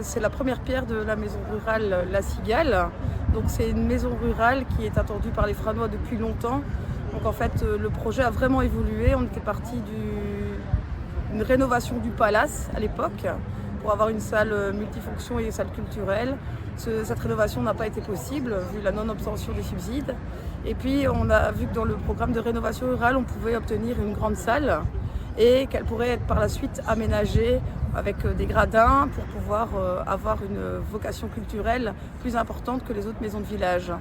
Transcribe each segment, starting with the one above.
C'est la première pierre de la maison rurale La Cigale. Donc c'est une maison rurale qui est attendue par les Franois depuis longtemps. Donc en fait le projet a vraiment évolué. On était parti d'une rénovation du palace à l'époque pour avoir une salle multifonction et une salle culturelle. Cette rénovation n'a pas été possible vu la non-obtention des subsides. Et puis on a vu que dans le programme de rénovation rurale on pouvait obtenir une grande salle et qu'elle pourrait être par la suite aménagée avec des gradins pour pouvoir avoir une vocation culturelle plus importante que les autres maisons de village.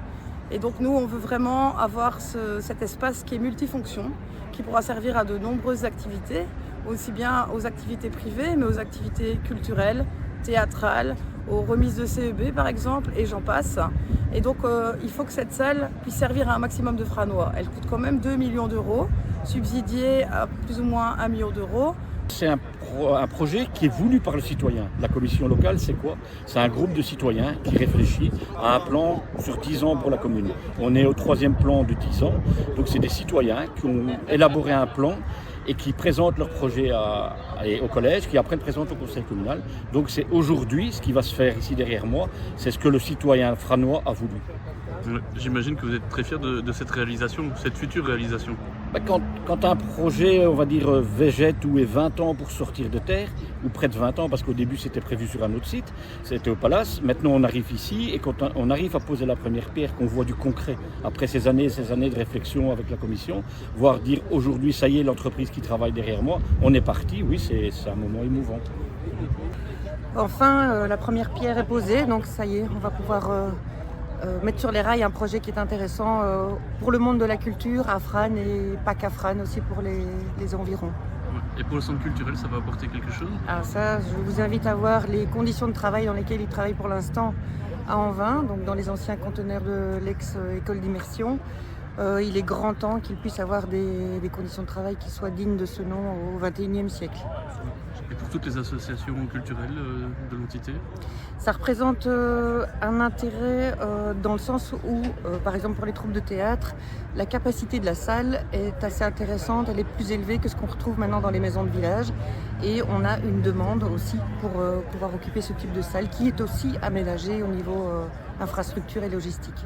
Et donc nous, on veut vraiment avoir cet espace qui est multifonction, qui pourra servir à de nombreuses activités, aussi bien aux activités privées, mais aux activités culturelles, théâtrales, aux remises de CEB par exemple, et j'en passe. Et donc il faut que cette salle puisse servir à un maximum de Franois. Elle coûte quand même 2 millions d'euros, subsidiée à plus ou moins 1 million d'euros. C'est un projet qui est voulu par le citoyen. La commission locale, c'est quoi? C'est un groupe de citoyens qui réfléchit à un plan sur 10 ans pour la commune. On est au 3e plan de 10 ans, donc c'est des citoyens qui ont élaboré un plan et qui présentent leur projet au collège, qui après le présentent au conseil communal. Donc c'est aujourd'hui, ce qui va se faire ici derrière moi, c'est ce que le citoyen franois a voulu. J'imagine que vous êtes très fier de cette réalisation, cette future réalisation. Quand un projet, on va dire, végète ou est 20 ans pour sortir de terre, ou près de 20 ans, parce qu'au début c'était prévu sur un autre site, c'était au Palace, maintenant on arrive ici, et quand on arrive à poser la première pierre, qu'on voit du concret, après ces années de réflexion avec la commission, voire dire aujourd'hui, ça y est, l'entreprise qui travaille derrière moi, on est parti, oui, c'est un moment émouvant. Enfin, la première pierre est posée, donc ça y est, on va pouvoir mettre sur les rails un projet qui est intéressant pour le monde de la culture à Frasnes et pas qu'à Frasnes, aussi pour les environs. Et pour le centre culturel, ça va apporter quelque chose? Alors ça, je vous invite à voir les conditions de travail dans lesquelles il travaille pour l'instant à Anvin, donc dans les anciens conteneurs de l'ex-école d'immersion. Il est grand temps qu'il puisse avoir des conditions de travail qui soient dignes de ce nom au XXIe siècle. Et pour toutes les associations culturelles de l'entité? Ça représente un intérêt dans le sens où, par exemple pour les troupes de théâtre, la capacité de la salle est assez intéressante, elle est plus élevée que ce qu'on retrouve maintenant dans les maisons de village. Et on a une demande aussi pour pouvoir occuper ce type de salle qui est aussi aménagée au niveau infrastructure et logistique.